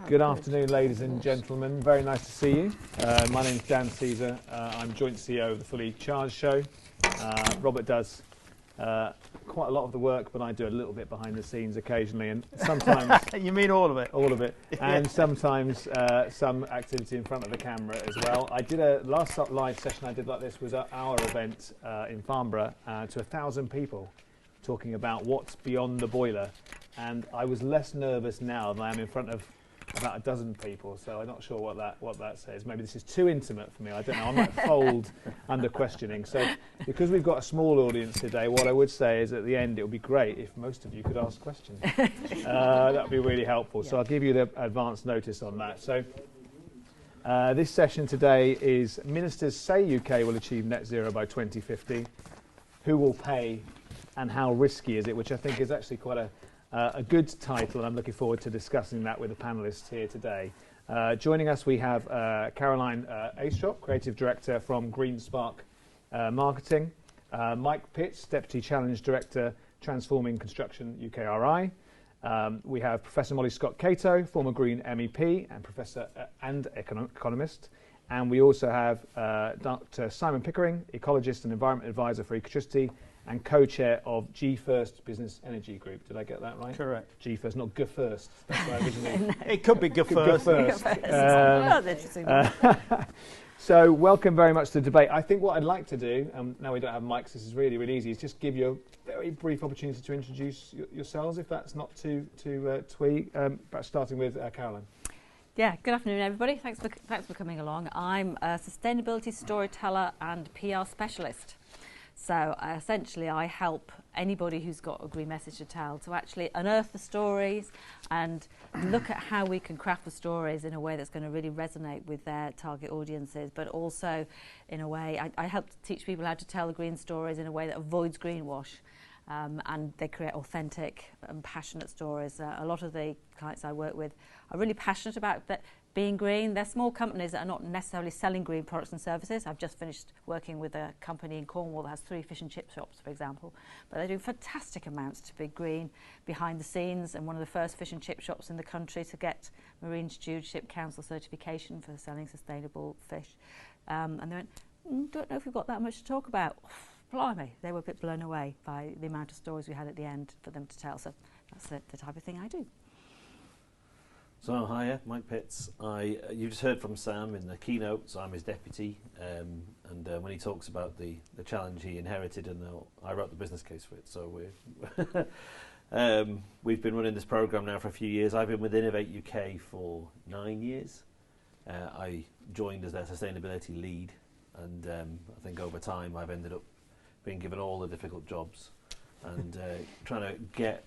Good afternoon, ladies and gentlemen. Very nice to see you. My name's Dan Caesar. I'm joint CEO of the Fully Charged Show. Robert does quite a lot of the work, but I do a little bit behind the scenes occasionally, and sometimes... You mean all of it? All of it. And sometimes some activity in front of the camera as well. I did a last live session I did like this was at our event in Farnborough to 1,000 people talking about what's beyond the boiler. And I was less nervous now than I am in front of about a dozen people, so I'm not sure what that says. Maybe this is too intimate for me. I don't know. I might fold under questioning. So, because we've got a small audience today, what I would say is at the end it would be great if most of you could ask questions. That would be really helpful. Yeah. So I'll give you the advance notice on that. So this session today is Ministers say UK will achieve net zero by 2050. Who will pay, and how risky is it? Which I think is actually quite a good title, and I'm looking forward to discussing that with the panelists here today. Joining us we have Carolyn Aistrop, Creative Director from Greenspark Marketing, Mike Pitts, Deputy Challenge Director, Transforming Construction UKRI. We have Professor Molly Scott Cato, former Green MEP and Professor and Economist. And we also have Dr. Simon Pickering, Ecologist and Environment Advisor for Ecotricity, and co-chair of G1st Business Energy Group. Did I get that right? Correct. G1st, not G1st. That's right, originally. It could be G1st. So welcome very much to the debate. I think what I'd like to do, now we don't have mics, this is really, really easy, is just give you a very brief opportunity to introduce yourselves, if that's not too twee. Perhaps starting with Carolyn. Yeah, good afternoon, everybody. Thanks for coming along. I'm a sustainability storyteller and PR specialist. So essentially I help anybody who's got a green message to tell to actually unearth the stories and look at how we can craft the stories in a way that's going to really resonate with their target audiences, but also in a way, I help to teach people how to tell the green stories in a way that avoids greenwash. And they create authentic and passionate stories. A lot of the clients I work with are really passionate about that being green. They're small companies that are not necessarily selling green products and services. I've just finished working with a company in Cornwall that has 3 fish and chip shops, for example. But they do fantastic amounts to be green behind the scenes, and one of the first fish and chip shops in the country to get Marine Stewardship Council certification for selling sustainable fish. And they went, don't know if we've got that much to talk about. Blimey, they were a bit blown away by the amount of stories we had at the end for them to tell. So that's the type of thing I do. So hiya, Mike Pitts. You just heard from Sam in the keynote, so I'm his deputy. And when he talks about the challenge he inherited, and I wrote the business case for it. So we've been running this programme now for a few years. I've been with Innovate UK for 9 years. I joined as their sustainability lead, and I think over time I've ended up being given all the difficult jobs and trying to get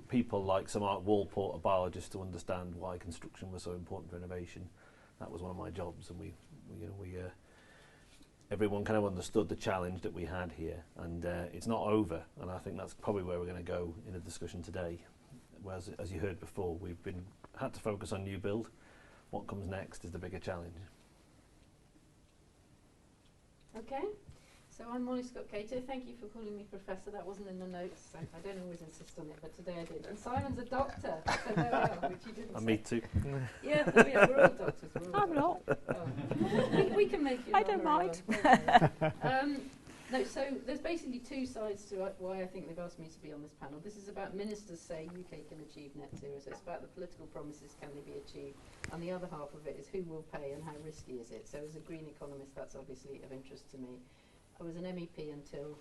people like Sir Mark Walport, a biologist, to understand why construction was so important for innovation. That was one of my jobs, and we everyone kind of understood the challenge that we had here, and it's not over, and I think that's probably where we're going to go in the discussion today. Whereas, as you heard before, we've had to focus on new build. What comes next is the bigger challenge. Okay. So I'm Molly Scott Cato. Thank you for calling me Professor. That wasn't in the notes. So I don't always insist on it, but today I did. And Simon's a doctor, so there we are, which you didn't say. Me too. Yeah, we're all doctors. I'm not. Oh. We can make you. I don't mind. No, so there's basically 2 sides to why I think they've asked me to be on this panel. This is about ministers say UK can achieve net zero. So it's about the political promises, can they be achieved? And the other half of it is who will pay and how risky is it? So as a green economist, that's obviously of interest to me. I was an MEP until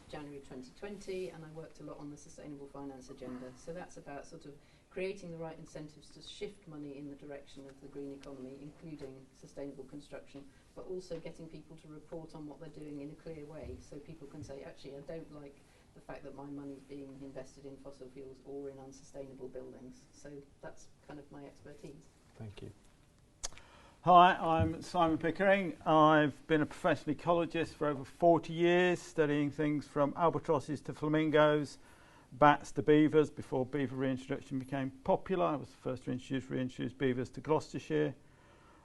January 2020, and I worked a lot on the sustainable finance agenda. So that's about sort of creating the right incentives to shift money in the direction of the green economy, including sustainable construction, but also getting people to report on what they're doing in a clear way, so people can say, actually, I don't like the fact that my money's being invested in fossil fuels or in unsustainable buildings. So that's kind of my expertise. Thank you. Hi, I'm Simon Pickering. I've been a professional ecologist for over 40 years, studying things from albatrosses to flamingos, bats to beavers, before beaver reintroduction became popular. I was the first to reintroduce beavers to Gloucestershire.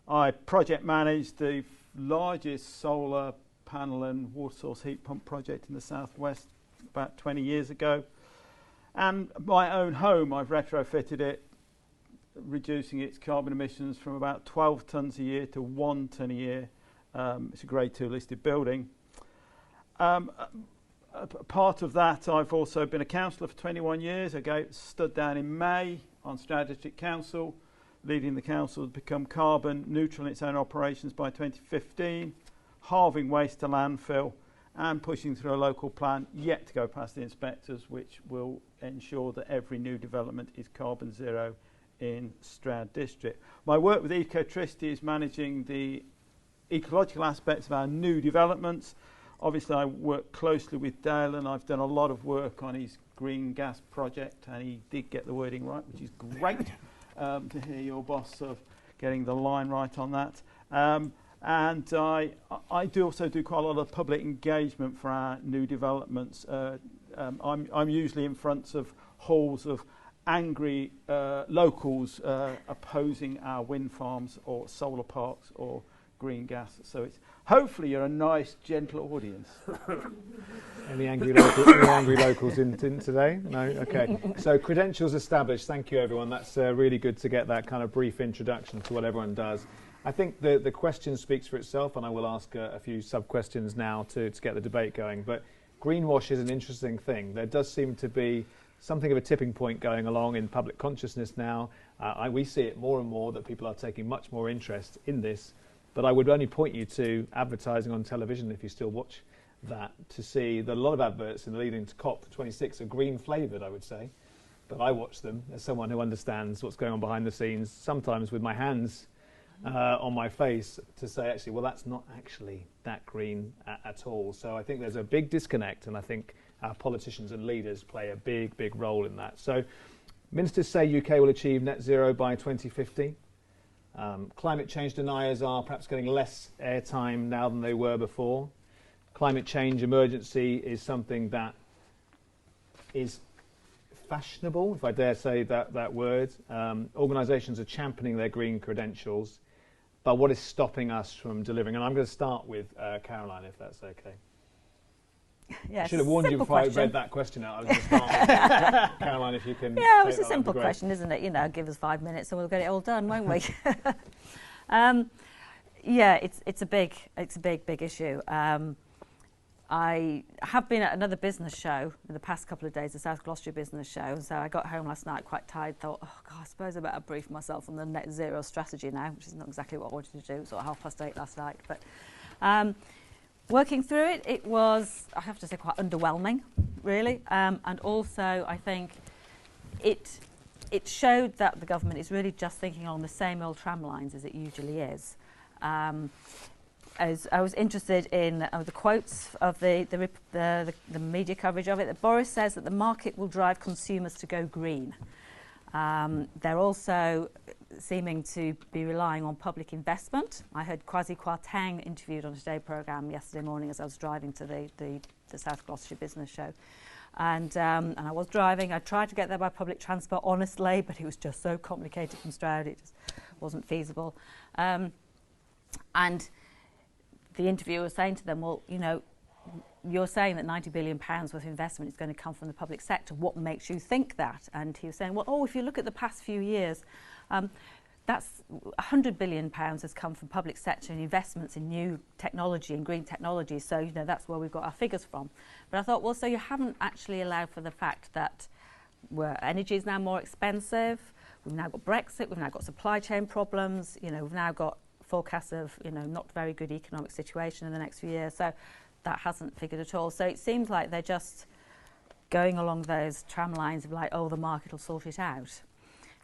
I project managed the largest solar panel and water source heat pump project in the southwest about 20 years ago. And my own home, I've retrofitted it reducing its carbon emissions from about 12 tonnes a year to 1 tonne a year. It's a Grade 2 listed building. Part of that, I've also been a councillor for 21 years. I stood down in May on Strategic Council, leading the council to become carbon neutral in its own operations by 2015, halving waste to landfill, and pushing through a local plan yet to go past the inspectors, which will ensure that every new development is carbon zero in Stroud District. My work with Ecotricity is managing the ecological aspects of our new developments. Obviously, I work closely with Dale, and I've done a lot of work on his green gas project, and he did get the wording right, which is great to hear your boss sort of getting the line right on that. And I do also do quite a lot of public engagement for our new developments. I'm usually in front of halls of angry locals opposing our wind farms or solar parks or green gas. So it's hopefully you're a nice, gentle audience. Any angry locals in today? No? Okay. So credentials established. Thank you, everyone. That's really good to get that kind of brief introduction to what everyone does. I think the question speaks for itself, and I will ask a few sub-questions now to get the debate going. But greenwash is an interesting thing. There does seem to be something of a tipping point going along in public consciousness now. We see it more and more that people are taking much more interest in this. But I would only point you to advertising on television, if you still watch that, to see that a lot of adverts in the leading to COP26 are green flavoured, I would say. But I watch them as someone who understands what's going on behind the scenes, sometimes with my hands on my face, to say, actually, well, that's not actually that green at all. So I think there's a big disconnect, and I think our politicians and leaders play a big, big role in that. So ministers say UK will achieve net zero by 2050. Climate change deniers are perhaps getting less airtime now than they were before. Climate change emergency is something that is fashionable, if I dare say that word. Organisations are championing their green credentials, but what is stopping us from delivering? And I'm going to start with Caroline, if that's okay. Yes, I should have warned you before I read that question out. I was going to start with Caroline, if you can. Yeah, it was a simple question, isn't it? You know, give us 5 minutes and we'll get it all done, won't we? Yeah, it's a big issue. I have been at another business show in the past couple of days, the South Gloucestershire business show. So I got home last night quite tired, thought, oh God, I suppose I better brief myself on the net zero strategy now, which is not exactly what I wanted to do, sort of 8:30 last night. But working through it, it was, I have to say, quite underwhelming, really. And also, I think it showed that the government is really just thinking along the same old tram lines as it usually is. As I was interested in the quotes of the media coverage of it, that Boris says that the market will drive consumers to go green. They're also seeming to be relying on public investment. I heard Kwasi Kwarteng interviewed on a Today programme yesterday morning as I was driving to the South Gloucestershire business show. And I was driving. I tried to get there by public transport, honestly, but it was just so complicated from Stroud, it just wasn't feasible. And the interviewer was saying to them, well, you know, you're saying that £90 billion worth of investment is going to come from the public sector. What makes you think that? And he was saying, well, if you look at the past few years, that's £100 billion has come from public sector and investments in new technology and green technology. So, you know, that's where we've got our figures from. But I thought, well, so you haven't actually allowed for the fact that energy is now more expensive. We've now got Brexit. We've now got supply chain problems. You know, we've now got forecasts of, you know, not very good economic situation in the next few years. So that hasn't figured at all. So it seems like they're just going along those tram lines of like, oh, the market will sort it out.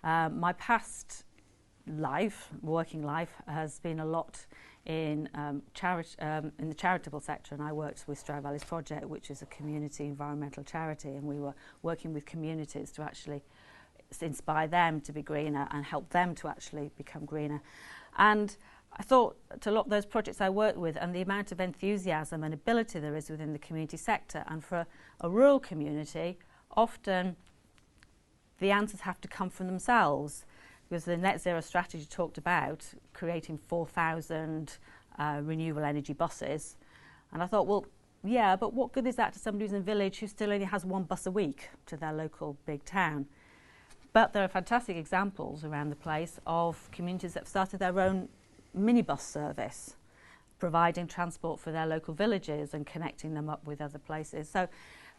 My past life, working life, has been a lot in the charitable sector, and I worked with Stroud Valley's Project, which is a community environmental charity, and we were working with communities to actually inspire them to be greener and help them to actually become greener. And I thought to a lot of those projects I worked with and the amount of enthusiasm and ability there is within the community sector, and for a rural community, often the answers have to come from themselves, because the net zero strategy talked about creating 4,000 renewable energy buses. And I thought, well, yeah, but what good is that to somebody who's in a village who still only has one bus a week to their local big town? But there are fantastic examples around the place of communities that have started their own minibus service, providing transport for their local villages and connecting them up with other places. So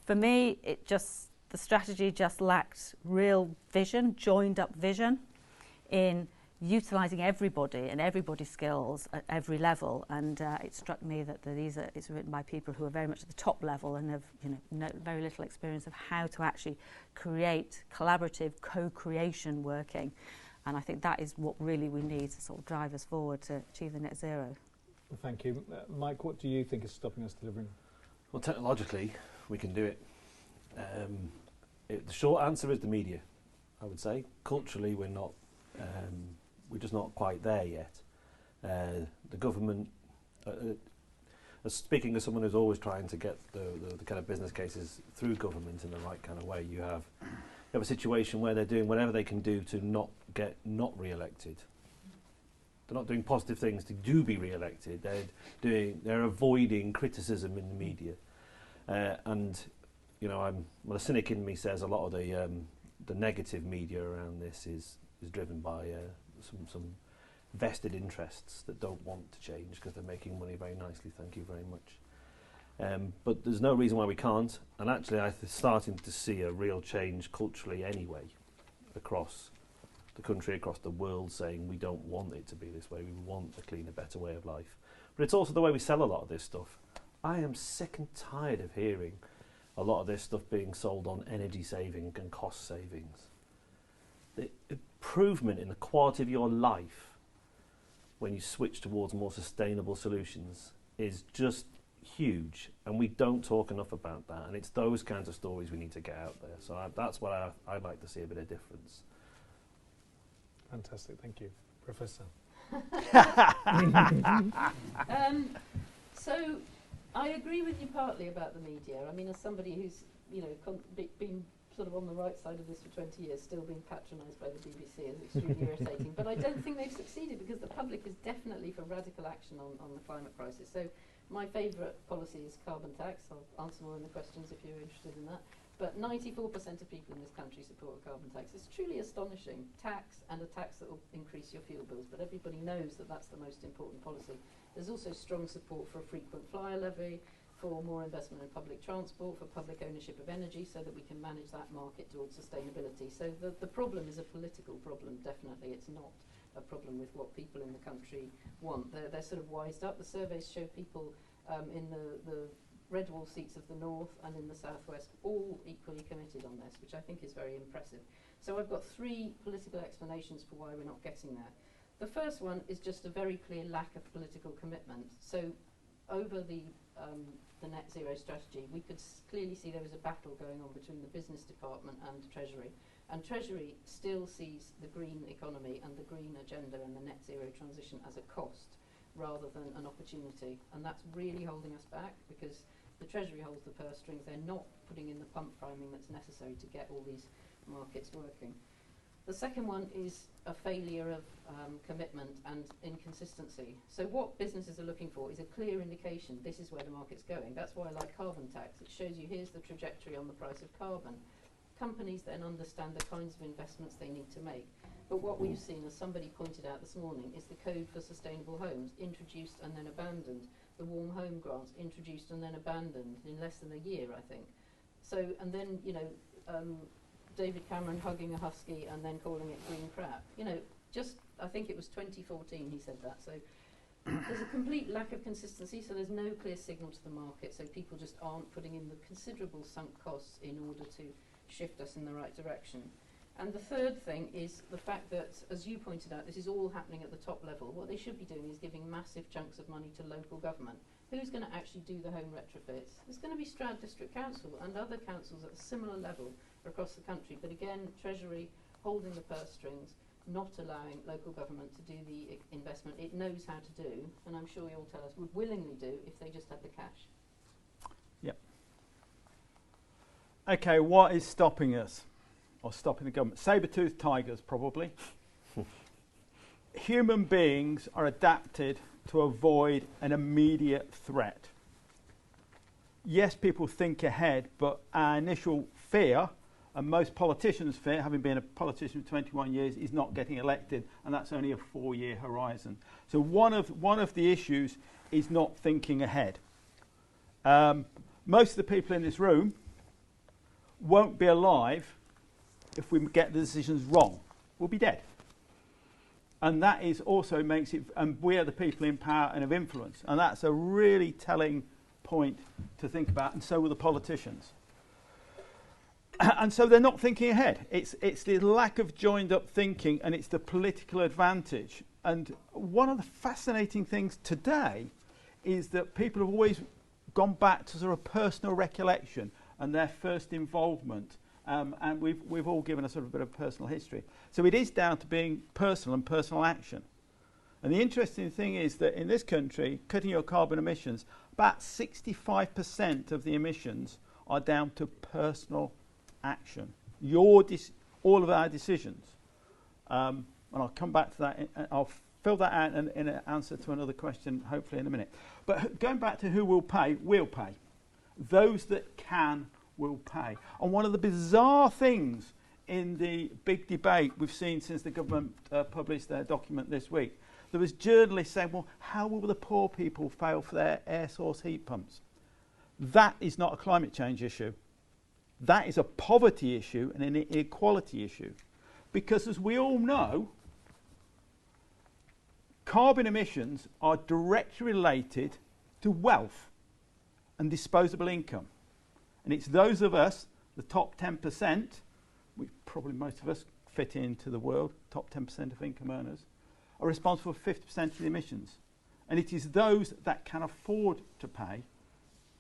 for me, the strategy just lacked real vision, joined up vision in utilising everybody and everybody's skills at every level. And it struck me that it's written by people who are very much at the top level and have very little experience of how to actually create collaborative co-creation working. And I think that is what really we need to sort of drive us forward to achieve the net zero. Thank you. Mike, what do you think is stopping us delivering? Well, technologically, we can do it. The short answer is the media, I would say. Culturally, we're just not quite there yet. The government, speaking as someone who's always trying to get the kind of business cases through government in the right kind of way, you have a situation where they're doing whatever they can do to not get re-elected. They're not doing positive things to be re-elected. They're avoiding criticism in the media, and the cynic in me says a lot of the negative media around this is driven by some vested interests that don't want to change because they're making money very nicely. Thank you very much. But there's no reason why we can't. And actually, I'm starting to see a real change culturally anyway, across the country, across the world, saying we don't want it to be this way. We want a cleaner, better way of life. But it's also the way we sell a lot of this stuff. I am sick and tired of hearing a lot of this stuff being sold on energy saving and cost savings. The improvement in the quality of your life when you switch towards more sustainable solutions is just huge, and we don't talk enough about that, and it's those kinds of stories we need to get out there. So that's what I'd like to see a bit of difference. Fantastic, thank you. Professor. So I agree with you partly about the media. I mean, as somebody who's been sort of on the right side of this for 20 years, still being patronised by the BBC is extremely irritating. But I don't think they've succeeded, because the public is definitely for radical action on the climate crisis. So my favourite policy is carbon tax. I'll answer more in the questions if you're interested in that. But 94% of people in this country support a carbon tax. It's truly astonishing. Tax, and a tax that will increase your fuel bills. But everybody knows that that's the most important policy. There's also strong support for a frequent flyer levy, for more investment in public transport, for public ownership of energy, so that we can manage that market towards sustainability. So the problem is a political problem, definitely. It's not a problem with what people in the country want. They're sort of wised up. The surveys show people in the red wall seats of the north and in the southwest all equally committed on this, which I think is very impressive. So I've got three political explanations for why we're not getting there. The first one is just a very clear lack of political commitment. So over the net zero strategy, we could clearly see there was a battle going on between the business department and Treasury. And Treasury still sees the green economy and the green agenda and the net zero transition as a cost rather than an opportunity. And that's really holding us back, because the Treasury holds the purse strings. They're not putting in the pump priming that's necessary to get all these markets working. The second one is a failure of commitment and inconsistency. So what businesses are looking for is a clear indication this is where the market's going. That's why I like carbon tax. It shows you here's the trajectory on the price of carbon. Companies then understand the kinds of investments they need to make. But what we've seen, as somebody pointed out this morning, is the Code for Sustainable Homes, introduced and then abandoned. The Warm Home Grants, introduced and then abandoned in less than a year, I think. So, and then, David Cameron hugging a husky and then calling it green crap. I think it was 2014 he said that. So there's a complete lack of consistency, so there's no clear signal to the market, so people just aren't putting in the considerable sunk costs in order to shift us in the right direction. And the third thing is the fact that, as you pointed out, this is all happening at the top level. What they should be doing is giving massive chunks of money to local government. Who's going to actually do the home retrofits? It's going to be Stroud District Council and other councils at a similar level across the country. But again, Treasury holding the purse strings, not allowing local government to do the investment it knows how to do, and I'm sure you'll tell us would willingly do if they just had the cash. Yep. Okay, what is stopping us? Or stopping the government? Saber-toothed tigers, probably. Human beings are adapted to avoid an immediate threat. Yes, people think ahead, but our initial fear And most politicians fear, having been a politician for 21 years, is not getting elected, and that's only a 4-year horizon. So one of the issues is not thinking ahead. Most of the people in this room won't be alive if we get the decisions wrong. We'll be dead. And that is also makes it, and we are the people in power and of influence. And that's a really telling point to think about, and so will the politicians. And so they're not thinking ahead. It's the lack of joined up thinking, and it's the political advantage. And one of the fascinating things today is that people have always gone back to sort of personal recollection and their first involvement. And we've all given a sort of bit of personal history. So it is down to being personal and personal action. And the interesting thing is that in this country, cutting your carbon emissions, about 65% of the emissions are down to personal action. All of our decisions. And I'll come back to that. I'll fill that out in an answer to another question, hopefully in a minute. But going back to who will pay, will pay. Those that can will pay. And one of the bizarre things in the big debate we've seen since the government published their document this week, there was journalists saying, well, how will the poor people fail for their air source heat pumps? That is not a climate change issue. That is a poverty issue and an inequality issue. Because as we all know, carbon emissions are directly related to wealth and disposable income. And it's those of us, the top 10%, which probably most of us fit into the world, top 10% of income earners, are responsible for 50% of the emissions. And it is those that can afford to pay,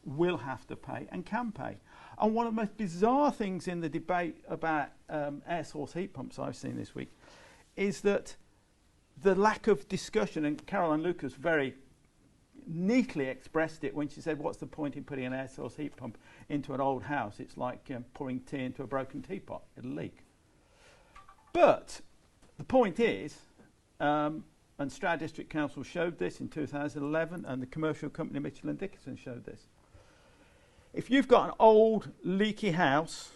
will have to pay, and can pay. And one of the most bizarre things in the debate about air source heat pumps I've seen this week is that the lack of discussion, and Carolyn Lucas very neatly expressed it when she said, what's the point in putting an air source heat pump into an old house? It's like pouring tea into a broken teapot. It'll leak. But the point is, and Stroud District Council showed this in 2011, and the commercial company Mitchell & Dickinson showed this. If you've got an old leaky house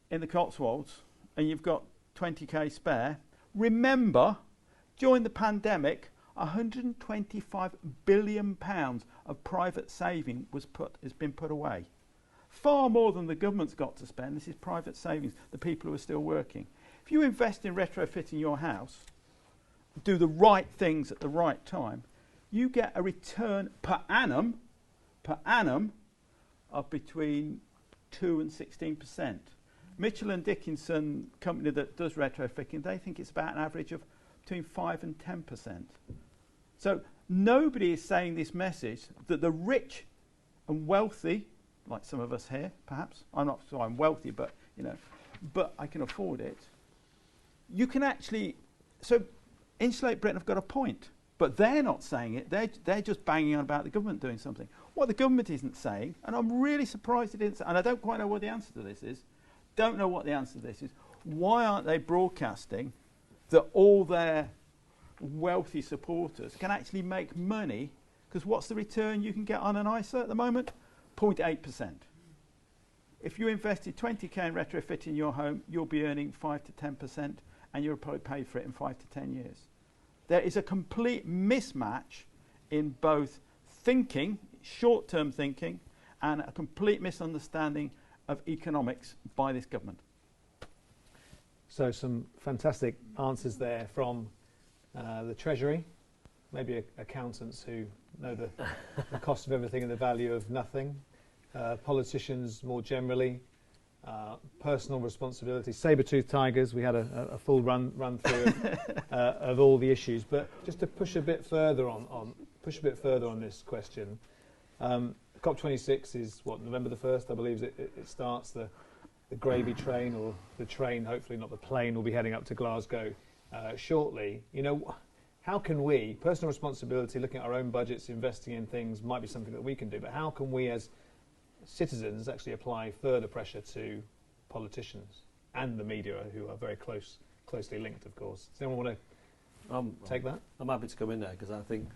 in the Cotswolds and you've got 20k spare, remember, during the pandemic, £125 billion of private saving has been put away. Far more than the government's got to spend. This is private savings, the people who are still working. If you invest in retrofitting your house, do the right things at the right time, you get a return per annum of between 2 and 16%. Mitchell & Dickinson, company that does retrofitting, they think it's about an average of between 5 and 10%. So nobody is saying this message that the rich and wealthy, like some of us here, perhaps, I'm not sure I'm wealthy, but but I can afford it. You can actually, so Insulate Britain have got a point, but they're not saying it. They're just banging on about the government doing something. What the government isn't saying, and I'm really surprised it didn't say, and I don't quite know what the answer to this is. Don't know what the answer to this is. Why aren't they broadcasting that all their wealthy supporters can actually make money? Because what's the return you can get on an ISA at the moment? 0.8%. If you invested 20k in retrofitting your home, you'll be earning 5 to 10%, and you'll probably pay for it in 5 to 10 years. There is a complete mismatch in both thinking, short-term thinking, and a complete misunderstanding of economics by this government. So some fantastic answers there from the Treasury, maybe accountants who know the cost of everything and the value of nothing, politicians more generally, personal responsibility, saber-toothed tigers. We had a full run through of all the issues, but just to push a bit further on this question. COP26 is what, November the 1st, I believe it starts. The gravy train, or the train, hopefully not the plane, will be heading up to Glasgow shortly. How can we, personal responsibility, looking at our own budgets, investing in things might be something that we can do, but how can we as citizens actually apply further pressure to politicians and the media, who are very closely linked, of course? Does anyone want to take that? I'm happy to come in there, because I think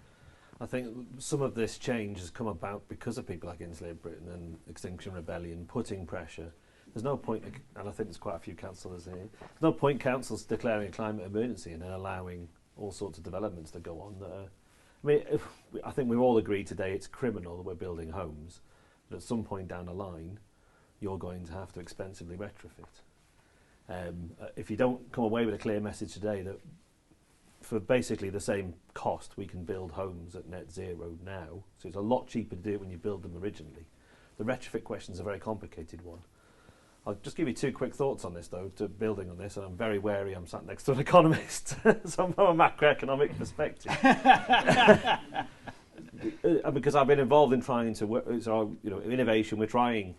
some of this change has come about because of people like Insulate Britain and Extinction Rebellion putting pressure. There's no point, and I think there's quite a few councillors here, there's no point councils declaring a climate emergency and then allowing all sorts of developments to go on that are, I mean, I think we've all agreed today it's criminal that we're building homes, but at some point down the line, you're going to have to expensively retrofit. If you don't come away with a clear message today that for basically the same cost we can build homes at net zero now, so it's a lot cheaper to do it when you build them originally. The retrofit question is a very complicated one. I'll just give you 2 quick thoughts on this though, to building on this, and I'm very wary I'm sat next to an economist, so from a macroeconomic perspective. Because I've been involved in trying to work, so innovation, we're trying.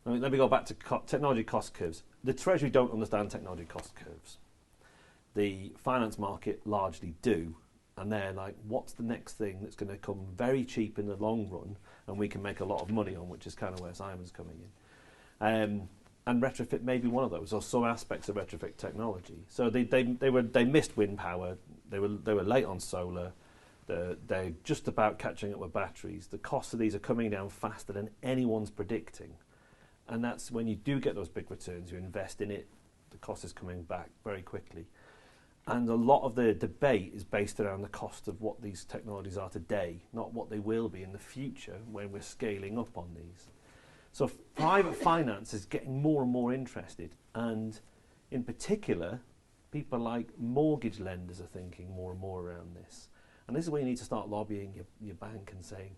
Let me go back to technology cost curves. The Treasury don't understand technology cost curves. The finance market largely do, and they're like, what's the next thing that's going to come very cheap in the long run and we can make a lot of money on, which is kind of where Simon's coming in. And retrofit may be one of those, or some aspects of retrofit technology. So they missed wind power, they were late on solar, they're just about catching up with batteries. The costs of these are coming down faster than anyone's predicting. And that's when you do get those big returns, you invest in it, the cost is coming back very quickly. And a lot of the debate is based around the cost of what these technologies are today, not what they will be in the future when we're scaling up on these. So private finance is getting more and more interested, and in particular, people like mortgage lenders are thinking more and more around this. And this is where you need to start lobbying your bank and saying,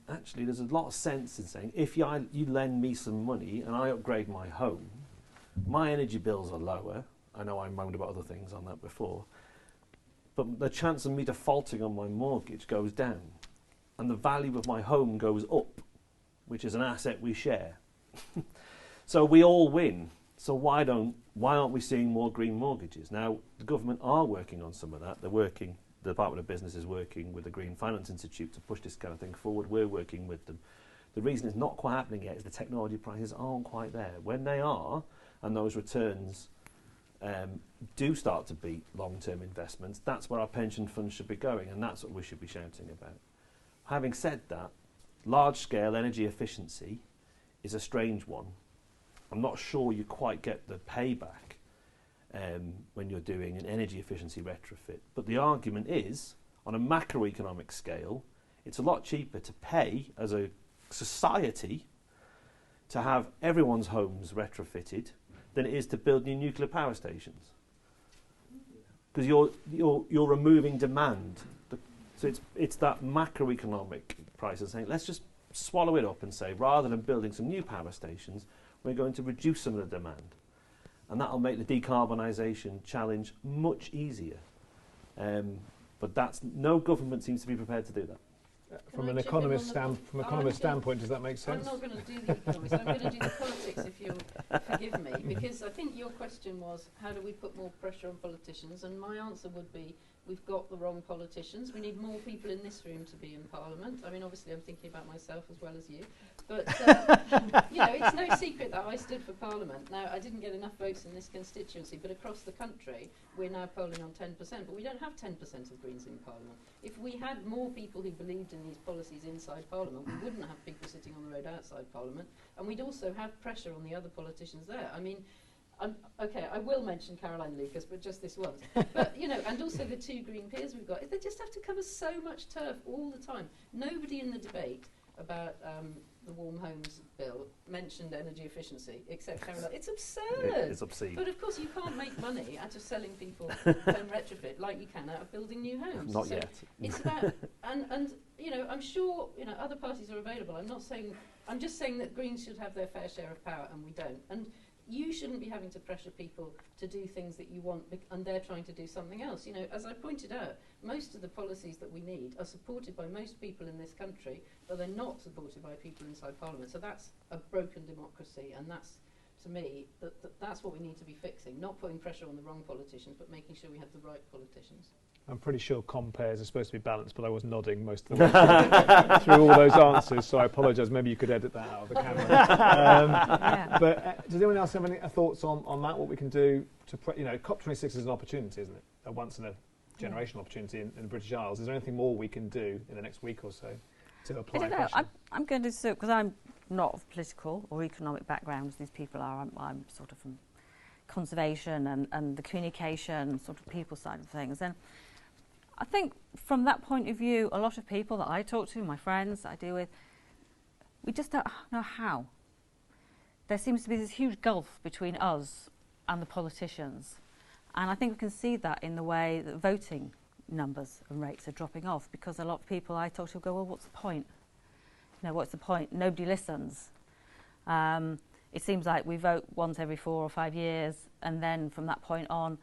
actually, there's a lot of sense in saying, if you lend me some money and I upgrade my home, my energy bills are lower. I know I moaned about other things on that before, but the chance of me defaulting on my mortgage goes down, and the value of my home goes up, which is an asset we share. So we all win. So why aren't we seeing more green mortgages? Now, the government are working on some of that. The Department of Business is working with the Green Finance Institute to push this kind of thing forward. We're working with them. The reason it's not quite happening yet is the technology prices aren't quite there. When they are, and those returns do start to beat long-term investments, that's where our pension funds should be going, and that's what we should be shouting about. Having said that, large-scale energy efficiency is a strange one. I'm not sure you quite get the payback when you're doing an energy efficiency retrofit. But the argument is, on a macroeconomic scale, it's a lot cheaper to pay as a society to have everyone's homes retrofitted than it is to build new nuclear power stations. Because you're removing demand. So it's that macroeconomic price of saying, let's just swallow it up and say, rather than building some new power stations, we're going to reduce some of the demand. And that'll make the decarbonisation challenge much easier. But no government seems to be prepared to do that. From an economist standpoint, does that make sense? I'm not going to do the economist. I'm going to do the politics, if you'll forgive me, because I think your question was, how do we put more pressure on politicians? And my answer would be, we've got the wrong politicians. We need more people in this room to be in Parliament. I mean, obviously, I'm thinking about myself as well as you. But, it's no secret that I stood for Parliament. Now, I didn't get enough votes in this constituency, but across the country, we're now polling on 10%. But we don't have 10% of Greens in Parliament. If we had more people who believed in these policies inside Parliament, we wouldn't have people sitting on the road outside Parliament. And we'd also have pressure on the other politicians there. I mean, okay, I will mention Carolyn Lucas, but just this once. But, and also the 2 Green peers we've got, they just have to cover so much turf all the time. Nobody in the debate about the Warm Homes Bill mentioned energy efficiency, except Carolyn. It's absurd. It's obscene. But of course, you can't make money out of selling people home retrofit like you can out of building new homes. Not yet. It's about, and I'm sure other parties are available. I'm just saying that Greens should have their fair share of power, and we don't. And you shouldn't be having to pressure people to do things that you want, and they're trying to do something else. As I pointed out, most of the policies that we need are supported by most people in this country, but they're not supported by people inside Parliament. So that's a broken democracy, and that's, to me, that's what we need to be fixing, not putting pressure on the wrong politicians, but making sure we have the right politicians. I'm pretty sure compares are supposed to be balanced, but I was nodding most of the way through all those answers, so I apologise. Maybe you could edit that out of the camera. But does anyone else have any thoughts on that, what we can do to... COP26 is an opportunity, isn't it? A once-in-a-generation opportunity in the British Isles. Is there anything more we can do in the next week or so? to apply I don't know. pressure? I'm going to assume, because I'm not of political or economic background as these people are, I'm sort of from conservation and the communication sort of people side of things. And I think from that point of view, a lot of people that I talk to, my friends that I deal with, we just don't know how. There seems to be this huge gulf between us and the politicians. And I think we can see that in the way that voting numbers and rates are dropping off, because a lot of people I talk to go, well, what's the point? You know, what's the point? Nobody listens. It seems like we vote once every 4 or 5 years, and then from that point on,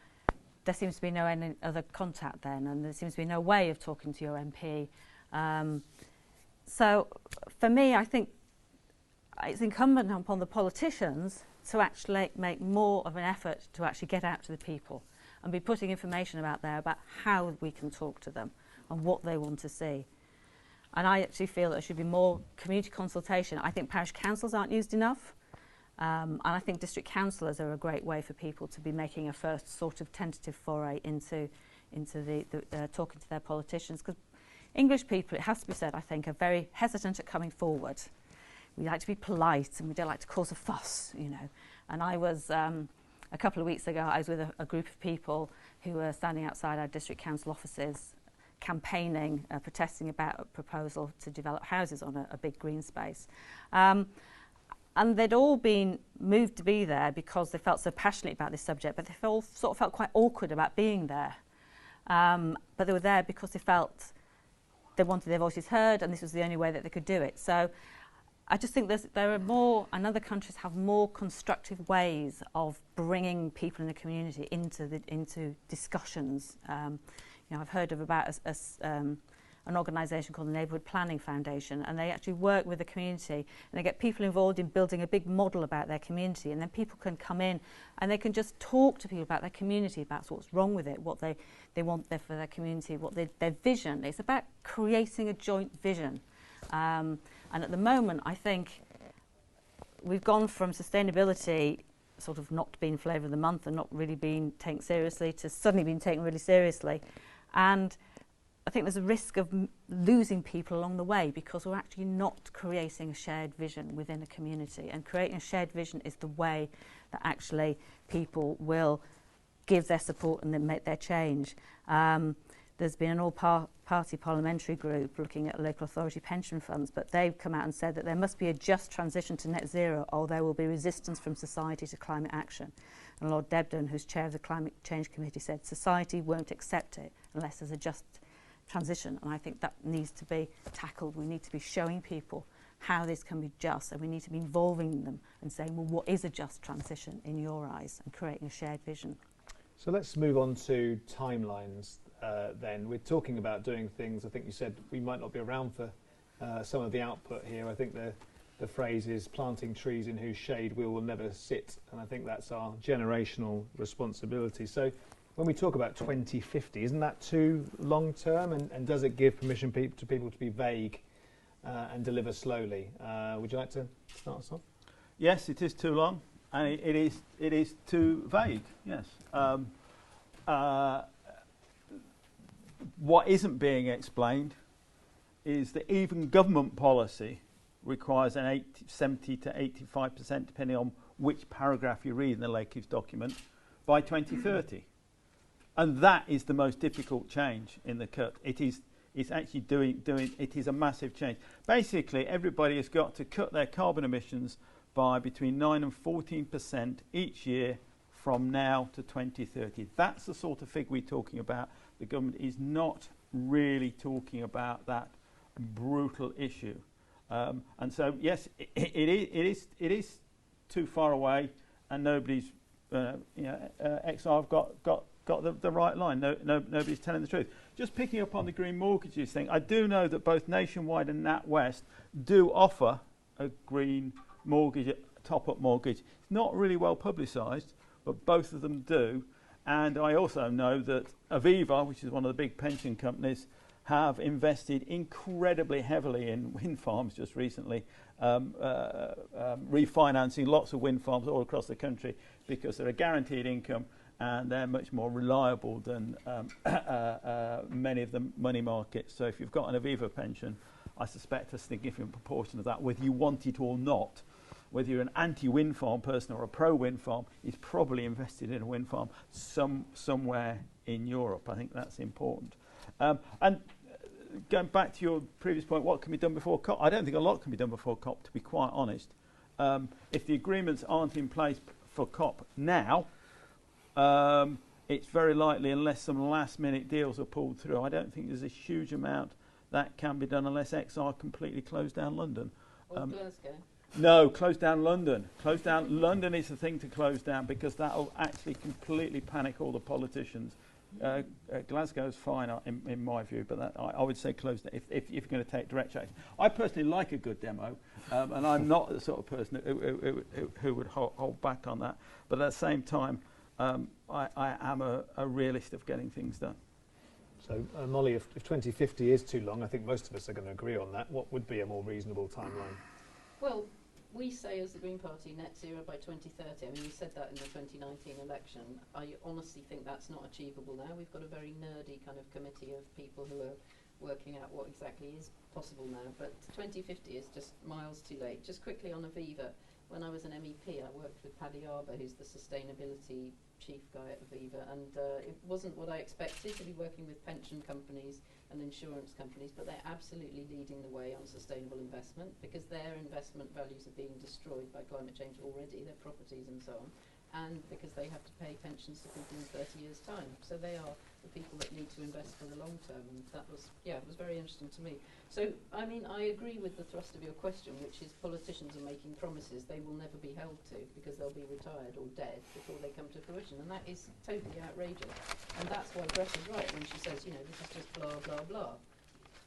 there seems to be no any other contact then, and there seems to be no way of talking to your MP. So for me, I think it's incumbent upon the politicians to actually make more of an effort to actually get out to the people and be putting information out there about how we can talk to them and what they want to see. And I actually feel that there should be more community consultation. I think parish councils aren't used enough. And I think district councillors are a great way for people to be making a first sort of tentative foray into the talking to their politicians. Because English people, it has to be said, I think, are very hesitant at coming forward. We like to be polite and we don't like to cause a fuss, you know. And I was, a couple of weeks ago, I was with a group of people who were standing outside our district council offices campaigning, protesting about a proposal to develop houses on a big green space. And they'd all been moved to be there because they felt so passionate about this subject, but they all sort of felt quite awkward about being there. But they were there because they felt they wanted their voices heard, and this was the only way that they could do it. So I just think there are more, and other countries have more constructive ways of bringing people in the community into discussions. You know, I've heard of about an organisation called the Neighbourhood Planning Foundation, and they actually work with the community and they get people involved in building a big model about their community, and then people can come in and they can just talk to people about their community, about what's wrong with it, what they want there for their community, what their vision. It's about creating a joint vision. And at the moment, I think we've gone from sustainability sort of not being flavour of the month and not really being taken seriously to suddenly being taken really seriously. And I think there's a risk of losing people along the way because we're actually not creating a shared vision within a community. And creating a shared vision is the way that actually people will give their support and then make their change. There's been an all-party parliamentary group looking at local authority pension funds, but they've come out and said that there must be a just transition to net zero, or there will be resistance from society to climate action. And Lord Debden, who's chair of the Climate Change Committee, said society won't accept it unless there's a just transition, and I think that needs to be tackled. We need to be showing people how this can be just, and we need to be involving them and saying, well, what is a just transition in your eyes, and creating a shared vision. So let's move on to timelines then. We're talking about doing things. I think you said we might not be around for some of the output here. I think the phrase is planting trees in whose shade we will never sit, and I think that's our generational responsibility. So when we talk about 2050, isn't that too long term, and does it give permission to people to be vague and deliver slowly? Would you like to start us off? Yes, it is too long, and it is too vague. Yes. What isn't being explained is that even government policy requires an 70 to 85%, depending on which paragraph you read in the Lakers document, by 2030. And that is the most difficult change in the cut. It's actually it is a massive change. Basically, everybody has got to cut their carbon emissions by between 9 and 14% each year from now to 2030. That's the sort of figure we're talking about. The government is not really talking about that brutal issue. And so, yes, it is too far away, and nobody's, XR have got the right line. Nobody's telling the truth. Just picking up on the green mortgages thing, I do know that both Nationwide and NatWest do offer a green mortgage, top-up mortgage. It's not really well publicised, but both of them do. And I also know that Aviva, which is one of the big pension companies, have invested incredibly heavily in wind farms just recently, refinancing lots of wind farms all across the country because they're a guaranteed income and they're much more reliable than many of the money markets. So if you've got an Aviva pension, I suspect a significant proportion of that, whether you want it or not, whether you're an anti-wind farm person or a pro-wind farm, is probably invested in a wind farm somewhere in Europe. I think that's important. And going back to your previous point, what can be done before COP? I don't think a lot can be done before COP, to be quite honest. If the agreements aren't in place for COP now, it's very likely, unless some last-minute deals are pulled through, I don't think there's a huge amount that can be done unless XR completely closed down London. Or Glasgow. No, close down London. Close down London is the thing to close down, because that will actually completely panic all the politicians. Glasgow's fine in my view, but that, I would say close down if you're going to take direct action. I personally like a good demo, and I'm not the sort of person who would hold back on that. But at the same time, I am a realist of getting things done. So, Molly, if 2050 is too long, I think most of us are going to agree on that. What would be a more reasonable timeline? Well, we say as the Green Party net zero by 2030. I mean, we said that in the 2019 election. I honestly think that's not achievable now. We've got a very nerdy kind of committee of people who are working out what exactly is possible now. But 2050 is just miles too late. Just quickly on Aviva, when I was an MEP, I worked with Paddy Arbour, who's the sustainability chief guy at Aviva, and it wasn't what I expected to be working with pension companies and insurance companies, but they're absolutely leading the way on sustainable investment, because their investment values are being destroyed by climate change already, their properties and so on, and because they have to pay pensions to people in 30 years' time. So they are the people that need to invest for the long term, and that was, it was very interesting to me. So, I mean, I agree with the thrust of your question, which is politicians are making promises they will never be held to, because they'll be retired or dead before they come to fruition, and that is totally outrageous. And that's why Greta's right when she says, you know, this is just blah, blah, blah.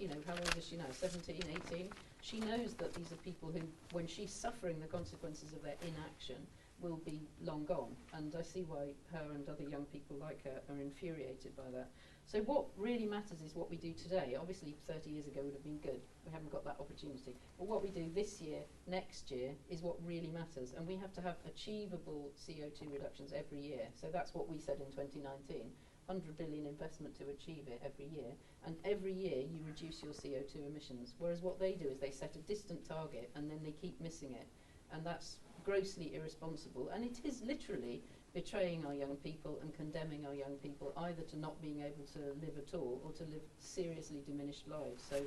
You know, how old is she now? 17, 18? She knows that these are people who, when she's suffering the consequences of their inaction, will be long gone, and I see why her and other young people like her are infuriated by that. So what really matters is what we do today. Obviously 30 years ago would have been good. We haven't got that opportunity. But what we do this year, next year, is what really matters, and we have to have achievable CO2 reductions every year. So that's what we said in 2019. 100 billion investment to achieve it every year, and every year you reduce your CO2 emissions, whereas what they do is they set a distant target and then they keep missing it, and that's grossly irresponsible, and it is literally betraying our young people and condemning our young people either to not being able to live at all or to live seriously diminished lives. So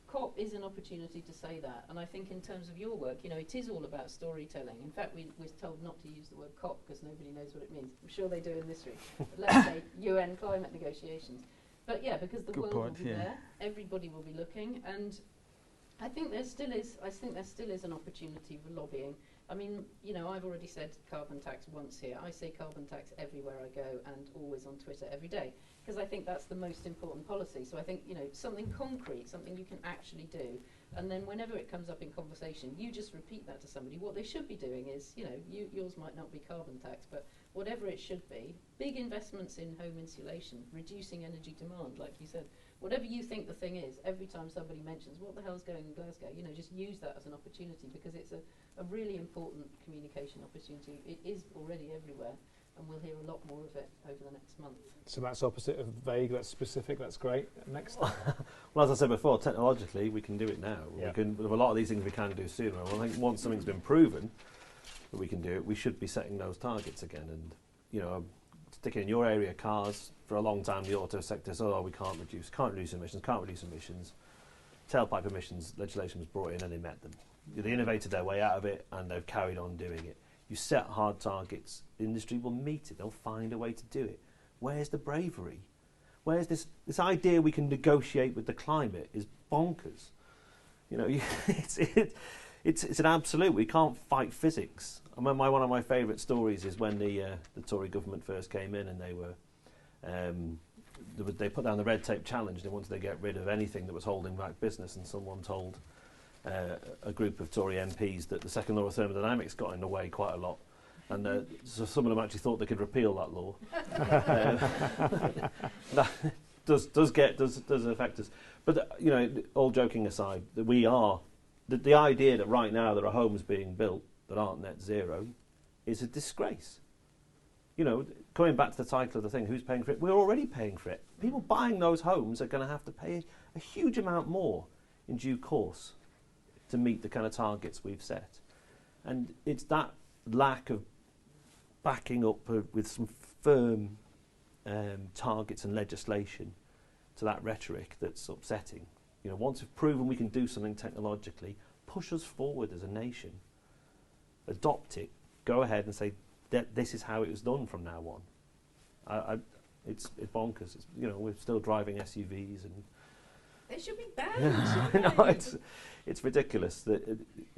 COP is an opportunity to say that, and I think in terms of your work, you know, it is all about storytelling. In fact, we're told not to use the word COP because nobody knows what it means. I'm sure they do in this room. But let's say UN climate negotiations. But yeah, because the world will be there, everybody will be looking, and I think there still is an opportunity for lobbying. I mean, you know, I've already said carbon tax once here. I say carbon tax everywhere I go and always on Twitter every day, because I think that's the most important policy. So I think, you know, something concrete, something you can actually do, and then whenever it comes up in conversation, you just repeat that to somebody. What they should be doing is, you know, yours might not be carbon tax, but whatever it should be, big investments in home insulation, reducing energy demand, like you said. Whatever you think the thing is, every time somebody mentions what the hell's going in Glasgow, you know, just use that as an opportunity, because it's a really important communication opportunity. It is already everywhere, and we'll hear a lot more of it over the next month. So that's opposite of vague, that's specific, that's great. Next. Well, as I said before, technologically we can do it now. Yeah. We can, with a lot of these things we can do sooner. Well, I think once something's been proven that we can do it, we should be setting those targets again. And, you know, sticking in your area, cars, for a long time the auto sector said, oh, we can't reduce emissions. Tailpipe emissions legislation was brought in and they met them. They innovated their way out of it and they've carried on doing it. You set hard targets, the industry will meet it, they'll find a way to do it. Where's the bravery? Where's this idea we can negotiate with the climate is bonkers. You know, it's an absolute, we can't fight physics. I remember one of my favourite stories is when the Tory government first came in and they put down the red tape challenge. They wanted to get rid of anything that was holding back business, and someone told a group of Tory MPs that the second law of thermodynamics got in the way quite a lot, and so some of them actually thought they could repeal that law. That does affect us. But you know, all joking aside, that we are the idea that right now there are homes being built that aren't net zero is a disgrace. You know, coming back to the title of the thing, who's paying for it? We're already paying for it. People buying those homes are going to have to pay a huge amount more in due course to meet the kind of targets we've set. And it's that lack of backing up with some firm targets and legislation to that rhetoric that's upsetting. You know, once we've proven we can do something technologically, push us forward as a nation. Adopt it. Go ahead and say that this is how it was done from now on. It's bonkers. It's, you know, we're still driving SUVs and They should be banned. no, it's ridiculous.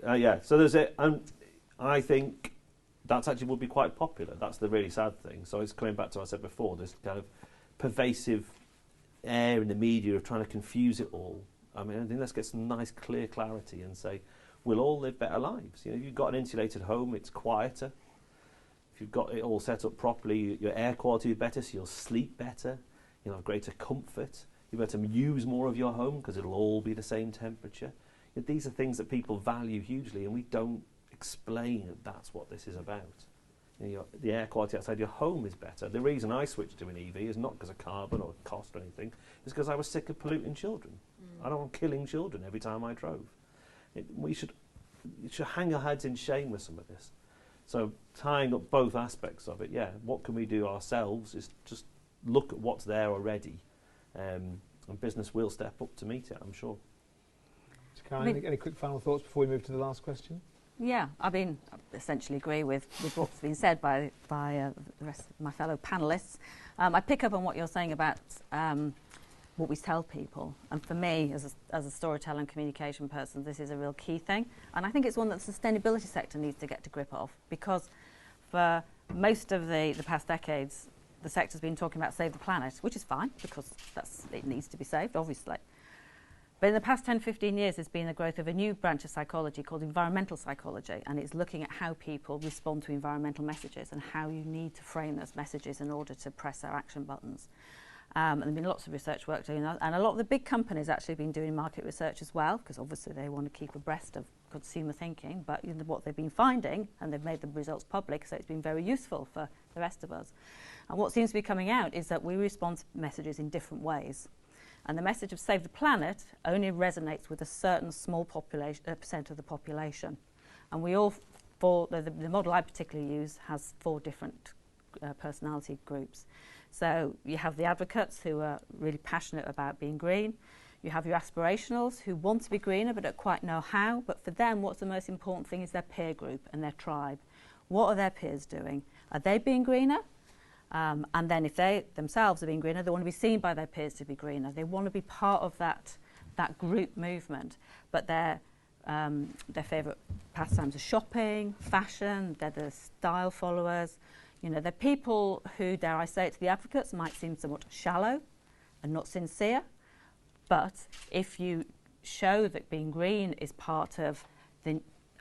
Yeah. So there's it, and I think that's actually would be quite popular. That's the really sad thing. So it's coming back to what I said before. This kind of pervasive air in the media of trying to confuse it all. I mean, I think let's get some nice, clear clarity and say we'll all live better lives. You know, if you've got an insulated home, it's quieter. If you've got it all set up properly, your air quality is better, so you'll sleep better. You'll have greater comfort. You'll be able to use more of your home because it'll all be the same temperature. You know, these are things that people value hugely, and we don't explain that that's what this is about. You know, the air quality outside your home is better. The reason I switched to an EV is not because of carbon or cost or anything. It's because I was sick of polluting children. I don't want killing children every time I drove. We should hang our heads in shame with some of this. So tying up both aspects of it, yeah, what can we do ourselves is just look at what's there already, and business will step up to meet it, I'm sure. So Carolyn, any quick final thoughts before we move to the last question? Yeah, I mean, I essentially agree with what's been said by the rest of my fellow panellists. I pick up on what you're saying about what we tell people. And for me, as a storyteller and communication person, this is a real key thing. And I think it's one that the sustainability sector needs to get to grip of, because for most of the past decades, the sector's been talking about save the planet, which is fine, because it needs to be saved, obviously. But in the past 10, 15 years, there's been the growth of a new branch of psychology called environmental psychology, and it's looking at how people respond to environmental messages and how you need to frame those messages in order to press our action buttons. And there's been lots of research work doing that, and a lot of the big companies actually have been doing market research as well, because obviously they want to keep abreast of consumer thinking, but you know, what they've been finding, and they've made the results public, so it's been very useful for the rest of us. And what seems to be coming out is that we respond to messages in different ways. And the message of save the planet only resonates with a certain small percent of the population. And we all, the model I particularly use has 4 different personality groups. So you have the advocates who are really passionate about being green. You have your aspirationals who want to be greener but don't quite know how. But for them, what's the most important thing is their peer group and their tribe. What are their peers doing? Are they being greener? And then if they themselves are being greener, they want to be seen by their peers to be greener. They want to be part of that group movement. But their favourite pastimes are shopping, fashion, they're the style followers. You know, they're people who, dare I say it to the advocates, might seem somewhat shallow and not sincere. But if you show that being green is part of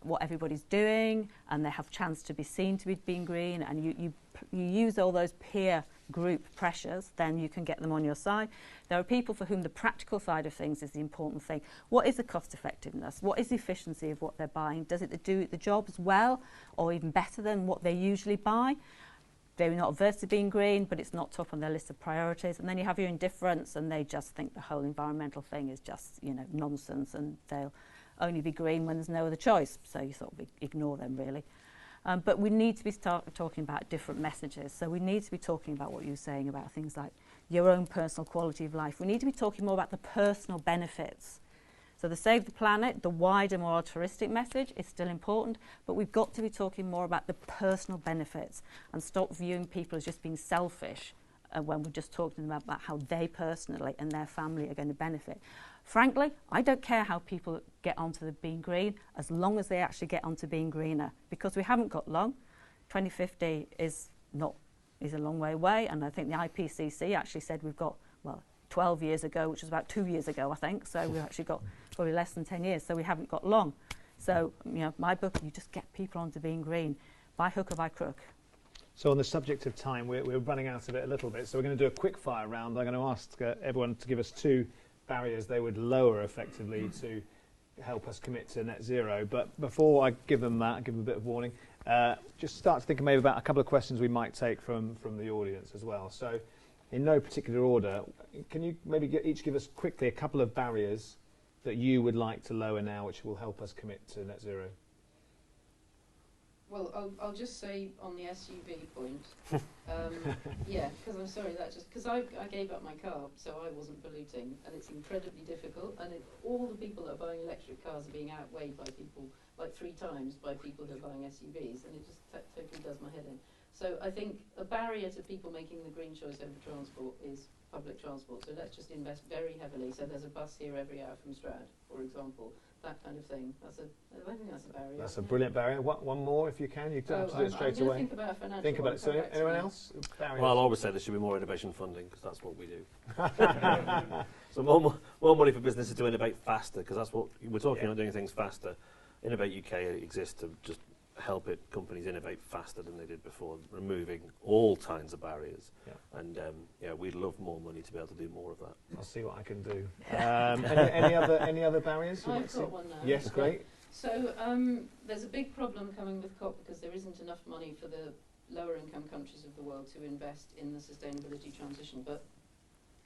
what everybody's doing, and they have chance to be seen to be being green, and you use all those peer group pressures, then you can get them on your side. There are people for whom the practical side of things is the important thing. What is the cost effectiveness? What is the efficiency of what they're buying? Does it do the job as well, or even better than what they usually buy? They're not averse to being green, but it's not top on their list of priorities. And then you have your indifference, and they just think the whole environmental thing is just, you know, nonsense, and they'll only be green when there's no other choice. So you sort of ignore them, really. But we need to be talking about different messages. So we need to be talking about what you're saying about things like your own personal quality of life. We need to be talking more about the personal benefits. So the Save the Planet, the wider, more altruistic message is still important, but we've got to be talking more about the personal benefits and stop viewing people as just being selfish when we're just talking about how they personally and their family are going to benefit. Frankly, I don't care how people get onto the being green as long as they actually get onto being greener, because we haven't got long. 2050 is a long way away, and I think the IPCC actually said we've got, well, 12 years ago, which was about 2 years ago, I think, so we've actually got probably less than 10 years, so we haven't got long. So, you know, my book, you just get people onto being green, by hook or by crook. So on the subject of time, we're running out of it a little bit, so we're going to do a quick fire round. I'm going to ask everyone to give us 2 barriers they would lower effectively to help us commit to net zero. But before I give them that, give them a bit of warning, just start to think maybe about a couple of questions we might take from the audience as well. So in no particular order, can you maybe each give us quickly a couple of barriers that you would like to lower now, which will help us commit to net zero? Well, I'll just say on the SUV point, yeah, because I'm sorry, because I gave up my car, so I wasn't polluting, and it's incredibly difficult, and all the people that are buying electric cars are being outweighed by people, like 3 times by people who are buying SUVs, and it just totally does my head in. So I think a barrier to people making the green choice over transport is public transport, so let's just invest very heavily, so there's a bus here every hour from Stroud, for example. That kind of thing. I think that's a barrier. That's a brilliant barrier. One more, if you can. You don't have to do it straight away. Think about a financial. Think about it. So, anyone else? Barriers? Well, I'll always say there should be more innovation funding because that's what we do. So more money for businesses to innovate faster because that's what we're talking about, doing things faster. Innovate UK exists to just help companies innovate faster than they did before, removing all kinds of barriers. Yeah. And we'd love more money to be able to do more of that. I'll see what I can do. Any other barriers? I've got one now. Yes, great. So there's a big problem coming with COP because there isn't enough money for the lower income countries of the world to invest in the sustainability transition. But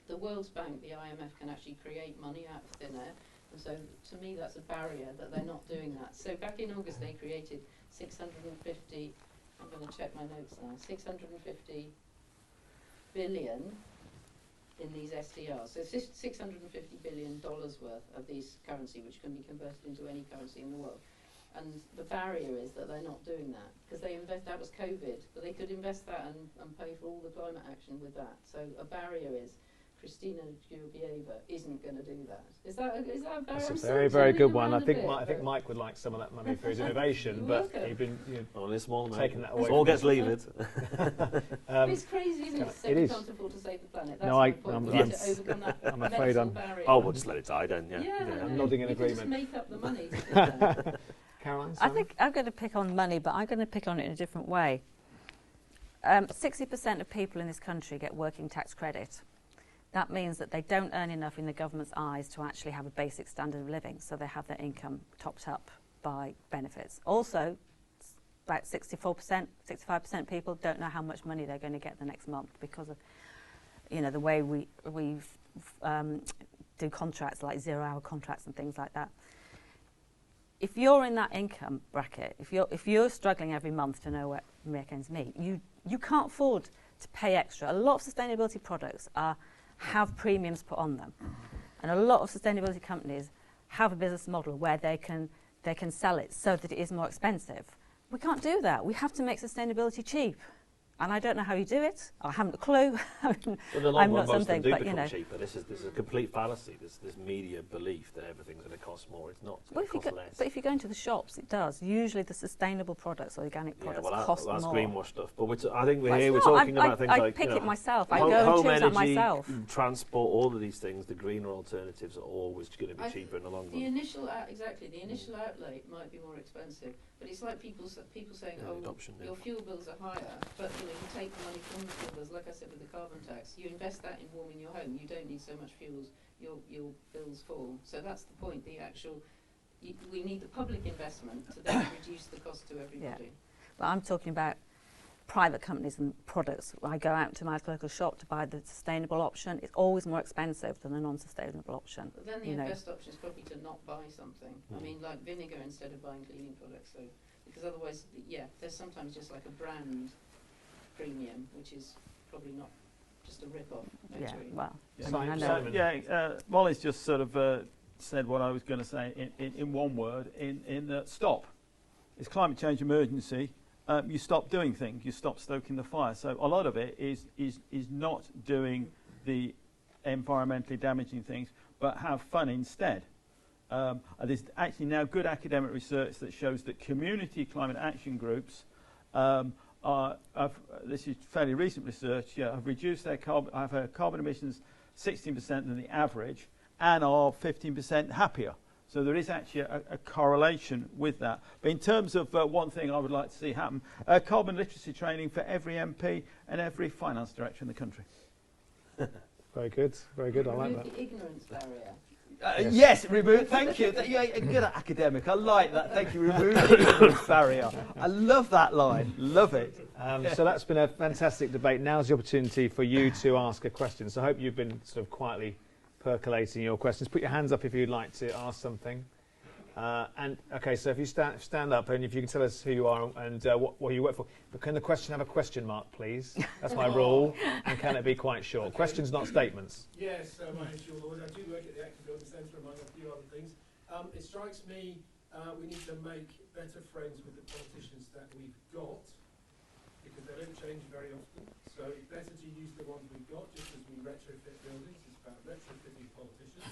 the World Bank, the IMF, can actually create money out of thin air. And so to me that's a barrier that they're not doing that. So back in August they created 650, I'm going to check my notes now, 650 billion in these SDRs. So $650 billion worth of these currency, which can be converted into any currency in the world. And the barrier is that they're not doing that because that was COVID, but they could invest that and pay for all the climate action with that. So a barrier is Christina Georgieva isn't going to do that. Is that a barrier? That's a very, very good one. I think Mike would like some of that money for his innovation, but he's been only a small amount. Taking that away. All gets levered. It's crazy, isn't it? It is. We can't afford to save the planet. That's no, I'm afraid barrier. Oh, we'll just let it die then. I'm nodding in agreement. Just make up the money to do that. Caroline, I think I'm going to pick on money, but I'm going to pick on it in a different way. 60% of people in this country get working tax credit. That means that they don't earn enough in the government's eyes to actually have a basic standard of living, so they have their income topped up by benefits. Also, about 64%, 65% of people don't know how much money they're going to get the next month because of, the way we do contracts like 0-hour contracts and things like that. If you're in that income bracket, if you're struggling every month to know where make ends meet, you can't afford to pay extra. A lot of sustainability products have premiums put on them, and a lot of sustainability companies have a business model where they can sell it so that it is more expensive. We can't do that. We have to make sustainability cheap. And I don't know how you do it. I haven't a clue. I'm not something, but cheaper. This is a complete fallacy. This media belief that everything's going to cost more. It's not. It's going to cost less. But if you go into the shops, it does. Usually, the sustainable products, organic products, cost more. That's greenwash stuff. But I think we're talking about things like I pick it myself. I go and choose that myself. Transport, all of these things. The greener alternatives are always going to be cheaper in the long run. The initial outlay might be more expensive, but it's like people saying, your fuel bills are higher, but you take the money from the fuel bills, like I said with the carbon tax, you invest that in warming your home, you don't need so much fuels, your bills fall. So that's the point, we need the public investment to then reduce the cost to everybody. Yeah. Well, I'm talking about private companies and products. I go out to my local shop to buy the sustainable option. It's always more expensive than a non-sustainable option. But then the best option is probably to not buy something. I mean, like vinegar instead of buying cleaning products. So, because otherwise, there's sometimes just like a brand premium, which is probably not just a rip-off. Molly's just sort of said what I was going to say in one word, in stop. It's climate change emergency. You stop doing things, you stop stoking the fire. So a lot of it is not doing the environmentally damaging things, but have fun instead. There's actually now good academic research that shows that community climate action groups this is fairly recent research, have reduced their carbon emissions 16% than the average and are 15% happier. So there is actually a correlation with that. But in terms of one thing I would like to see happen, carbon literacy training for every MP and every finance director in the country. Very good, very good. I like that. Remove the ignorance barrier. Yes, remove. Thank you. You're a good academic. I like that. Thank you. Remove the ignorance barrier. I love that line. Love it. So that's been a fantastic debate. Now's the opportunity for you to ask a question. So I hope you've been sort of quietly percolating your questions. Put your hands up if you'd like to ask something. And okay, so if you stand up and if you can tell us who you are and what you work for. But can the question have a question mark, please? That's my rule. And can it be quite short? Okay. Questions, not statements. Yes, my name's Sean Lord. I do work at the Active Building Centre, among a few other things. It strikes me we need to make better friends with the politicians that we've got, because they don't change very often. So it's better to use the ones we've got, just as we retrofit buildings. It's about retrofitting politicians.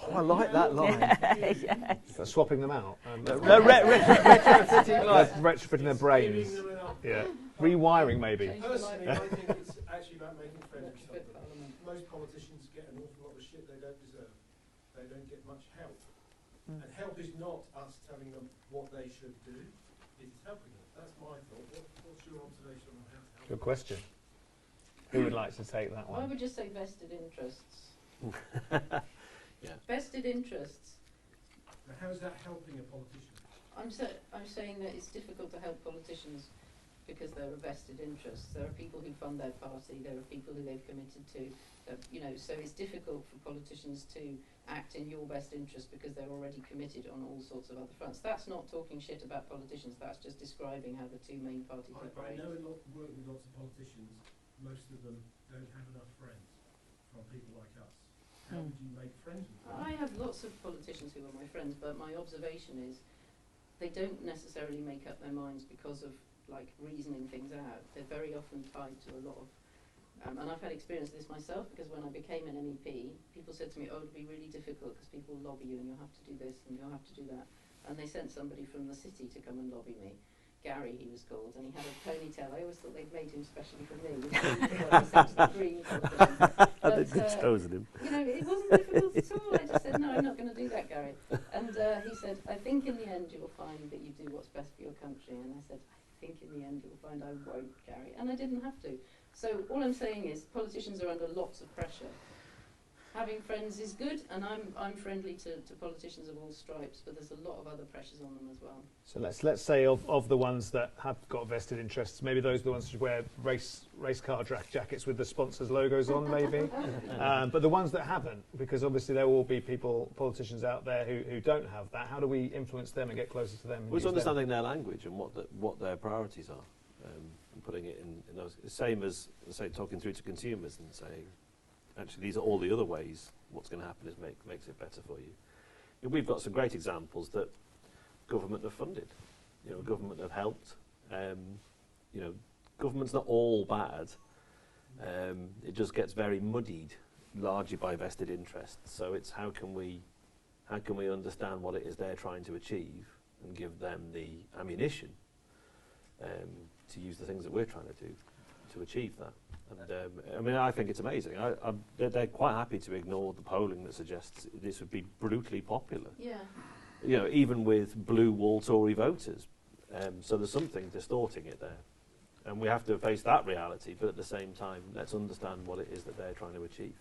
Oh, I like that line. Yes. So swapping them out. Retrofitting their brains. Yeah. Rewiring, maybe. Personally, I think it's actually about making friends with something. Most politicians get an awful lot of shit they don't deserve. They don't get much help. And help is not us telling them what they should do. It is helping them. That's my thought. What's your observation on how to help? Good question. Who would like to take that one? I would just say vested interests. Yeah. Vested interests. Now, how's that helping a politician? I'm saying that it's difficult to help politicians because there are vested interests. There are people who fund their party. There are people who they've committed to. So it's difficult for politicians to act in your best interest because they're already committed on all sorts of other fronts. That's not talking shit about politicians. That's just describing how the two main parties operate. I know work with lots of politicians. Most of them don't have enough friends from people like us. How would you make friends with them? I have lots of politicians who are my friends, but my observation is they don't necessarily make up their minds because of like reasoning things out. They're very often tied to a lot of and I've had experience of this myself, because when I became an MEP, people said to me, oh, it'll be really difficult because people lobby you and you'll have to do this and you'll have to do that. And they sent somebody from the city to come and lobby me. Gary, he was called, and he had a ponytail. I always thought they'd made him specially for me. He sent to the Green politicians. I did good shows at him. You know, it wasn't difficult at all. I just said, no, I'm not going to do that, Gary. And he said, I think in the end you'll find that you do what's best for your country. And I said, I think in the end you'll find I won't, Gary. And I didn't have to. So all I'm saying is politicians are under lots of pressure. Having friends is good, and I'm friendly to politicians of all stripes, but there's a lot of other pressures on them as well. So let's say of the ones that have got vested interests, maybe those are the ones who wear race car jackets with the sponsors' logos on, maybe. But the ones that haven't, because obviously there will be politicians out there who don't have that. How do we influence them and get closer to them? Well, it's understanding their language and what their priorities are, and putting it in those. Same as, say, talking through to consumers and saying, actually, these are all the other ways. What's going to happen is makes it better for you. We've got some great examples that government have funded. Government have helped. Government's not all bad. It just gets very muddied, largely by vested interests. So it's how can we understand what it is they're trying to achieve and give them the ammunition to use the things that we're trying to do to achieve that. And I think it's amazing. They're quite happy to ignore the polling that suggests this would be brutally popular. Yeah. Even with blue wall Tory voters. So there's something distorting it there. And we have to face that reality, but at the same time, let's understand what it is that they're trying to achieve.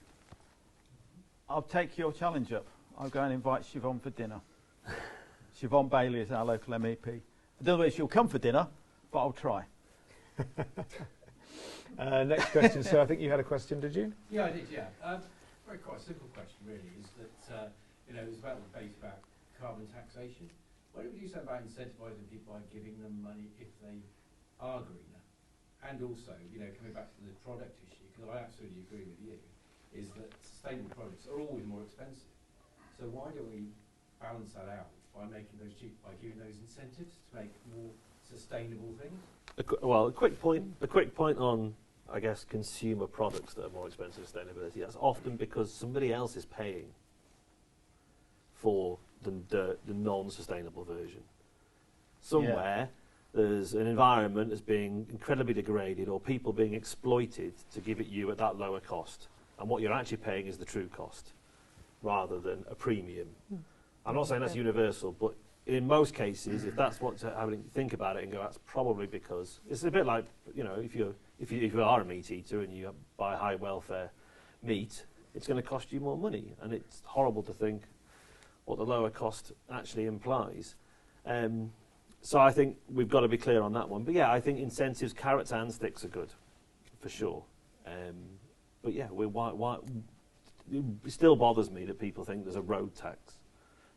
I'll take your challenge up. I'll go and invite Siobhan for dinner. Siobhan Bailey is our local MEP. I don't know if she'll come for dinner, but I'll try. Next question. So I think you had a question, did you? Yeah, I did, yeah. Quite a simple question, really, is that, it was about the debate about carbon taxation. What would you say about incentivising people by giving them money if they are greener? And also, coming back to the product issue, because I absolutely agree with you, is that sustainable products are always more expensive. So why don't we balance that out by making those cheap, by giving those incentives to make more sustainable things? A quick point on, I guess, consumer products that are more expensive sustainability. That's often because somebody else is paying for the non-sustainable version. Somewhere there's an environment that's being incredibly degraded or people being exploited to give it you at that lower cost. And what you're actually paying is the true cost rather than a premium. I'm not saying that's universal, but in most cases, if that's what's happening, think about it and go, that's probably because it's a bit like, if you are a meat eater and you buy high welfare meat, it's going to cost you more money, and it's horrible to think what the lower cost actually implies. So I think we've got to be clear on that one. But yeah, I think incentives, carrots and sticks are good, for sure. But yeah, why it still bothers me that people think there's a road tax.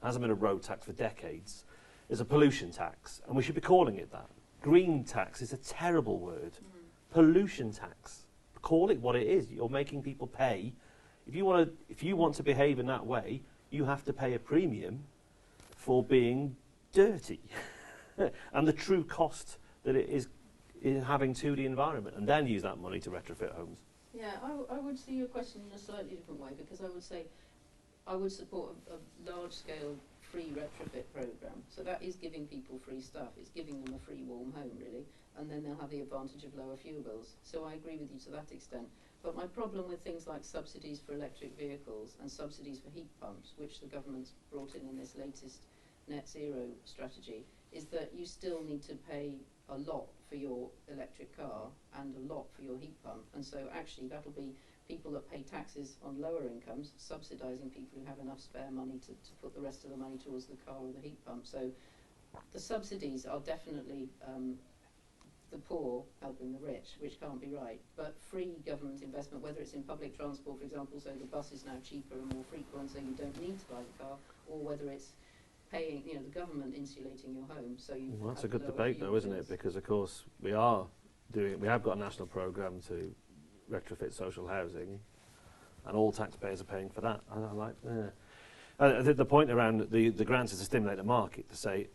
There hasn't been a road tax for decades. There's a pollution tax, and we should be calling it that. Green tax is a terrible word. Pollution tax. Call it what it is. You're making people pay. If you want to behave in that way, you have to pay a premium for being dirty and the true cost that it is having to the environment, and then use that money to retrofit homes. Yeah, I would see your question in a slightly different way, because I would say I would support a large-scale free retrofit programme. So that is giving people free stuff. It's giving them a free warm home, really, and then they'll have the advantage of lower fuel bills. So I agree with you to that extent. But my problem with things like subsidies for electric vehicles and subsidies for heat pumps, which the government's brought in this latest Netzero strategy, is that you still need to pay a lot for your electric car and a lot for your heat pump. And so actually that'll be people that pay taxes on lower incomes subsidising people who have enough spare money to put the rest of the money towards the car or the heat pump. So the subsidies are definitely the poor helping the rich, which can't be right. But free government investment, whether it's in public transport, for example, so the bus is now cheaper and more frequent, so you don't need to buy the car, or whether it's paying, the government insulating your home, so you. Well, that's a good debate, though, isn't it? Because of course we have got a national programme to retrofit social housing, and all taxpayers are paying for that. I like the point around the grants is to stimulate the market, to say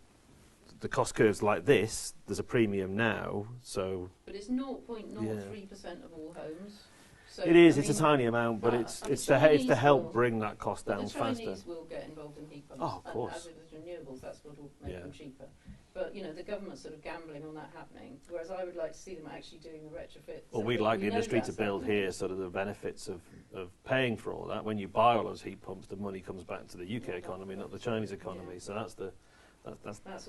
the cost curves like this, there's a premium now, so. But it's 0.03% of all homes. So it is. It's a tiny amount, but it's to help bring that cost down faster. The Chinese will get involved in heat pumps. Oh, of course. As with renewables, that's what will make them cheaper. But the government's sort of gambling on that happening, whereas I would like to see them actually doing the retrofit. Well, we'd like the industry to build here sort of the benefits of paying for all that. When you buy all those heat pumps, the money comes back to the UK economy, not the Chinese economy. Yeah. So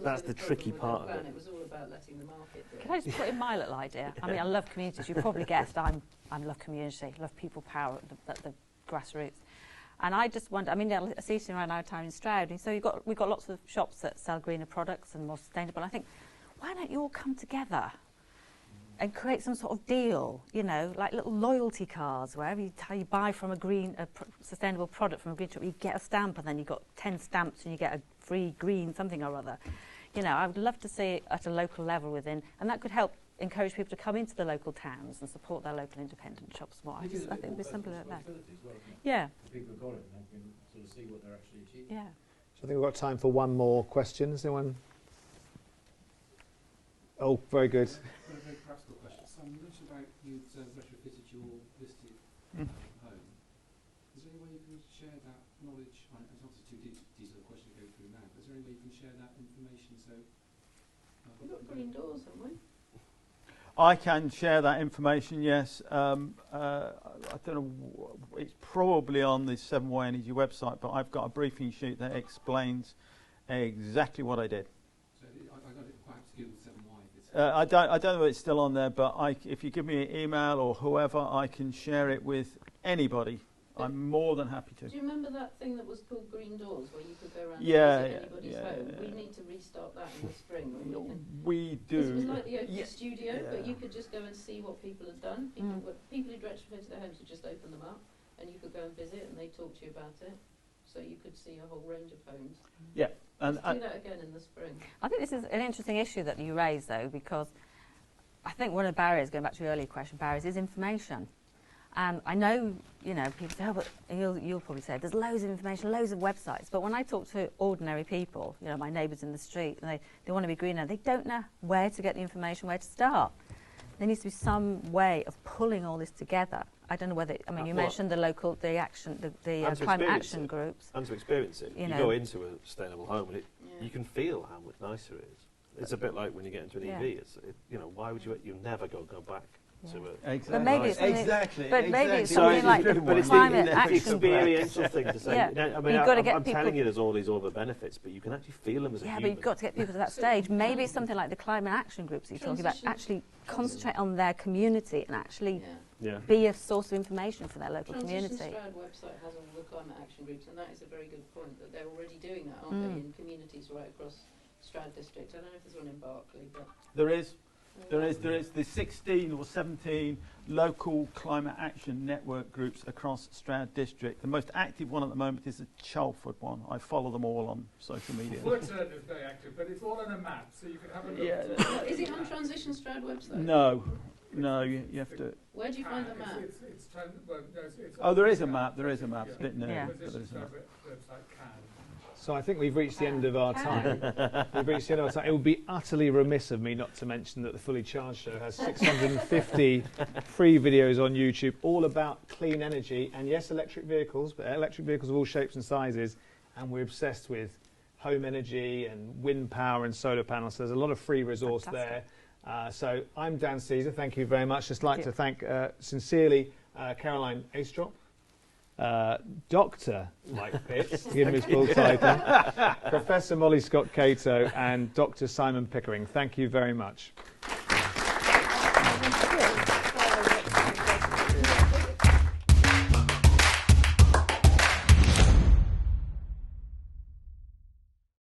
that's the tricky part of it. It was all about letting the market do it. Can I just put in my little idea? I mean, I love communities. You probably guessed I love community, love people power at the grassroots. And I just wonder, I mean, I see it around our town in Stroud, and so we've got lots of shops that sell greener products and more sustainable. I think, why don't you all come together and create some sort of deal, like little loyalty cards, wherever you buy from a sustainable product from a green shop, you get a stamp, and then you got 10 stamps and you get a free green something or other. I would love to see it at a local level within, and that could help encourage people to come into the local towns and support their local independent shops more. I think it would be something like that. Yeah. People have got it and they can sort of see what they're actually achieving. Yeah. So I think we've got time for one more question. Is anyone? Oh, very good. I've got a very practical question. So you mentioned about you'd retrofitted your listed home. Is there any way you can share that knowledge? It's obviously too detailed a question to go through now, but is there any way you can share that information so... We've got green doors, haven't we? I can share that information, yes. I don't know, it's probably on the 7Y Energy website, but I've got a briefing sheet that explains exactly what I did. So I got it perhaps to give the 7Y. I don't know if it's still on there, but if you give me an email or whoever, I can share it with anybody. I'm more than happy to. Do you remember that thing that was called Green Doors, where you could go around and visit anybody's home? We need to restart that in the spring. We do. It was like the open studio, but you could just go and see what people had done. People who'd retrofitted their homes would just open them up, and you could go and visit, and they'd talk to you about it. So you could see a whole range of homes. Yeah. And do that again in the spring. I think this is an interesting issue that you raise, though, because I think one of the barriers, going back to your earlier question, barriers is information. And I know, people say, oh, but you'll probably say, there's loads of information, loads of websites. But when I talk to ordinary people, my neighbours in the street, and they want to be greener, they don't know where to get the information, where to start. There needs to be some way of pulling all this together. I don't know whether, you mentioned the climate action groups. And to experience it. You go into a sustainable home and you can feel how much nicer it is. It's a bit like when you get into an EV. Why would you never go back? Exactly. But maybe it's something, maybe it's So something like the climate action. experiential thing to say. Yeah. You've got to get I'm telling you there's all these other benefits, but you can actually feel them as a human. Yeah, but you've got to get people to that stage. Maybe it's something like the climate action groups that you're talking about. Actually concentrate on their community and actually be a source of information for their local community. The Stroud website has all the climate action groups, and that is a very good point, that they're already doing that, aren't they, in communities right across Stroud district. I don't know if there's one in Berkeley, but... There is. There's the 16 or 17 local climate action network groups across Stroud District. The most active one at the moment is the Chalford one. I follow them all on social media. Fullerton is very active, but it's all on a map, so you can have a look. Yeah. Is it on Transition Stroud website? No, you have to. Where do you find the map? Oh, there is a map. There is a map. It's a bit nerdy, Yeah. but there is a map. So I think we've reached the end of our time. We've reached the end of our time. It would be utterly remiss of me not to mention that the Fully Charged Show has 650 free videos on YouTube, all about clean energy and yes, electric vehicles, but electric vehicles of all shapes and sizes. And we're obsessed with home energy and wind power and solar panels. So there's a lot of free resource there. So I'm Dan Caesar. Thank you very much. Just like to thank sincerely Caroline Aistrop. Dr. Mike Pitts, to give him his full title, Professor Molly Scott Cato, and Dr. Simon Pickering. Thank you very much. Thank you.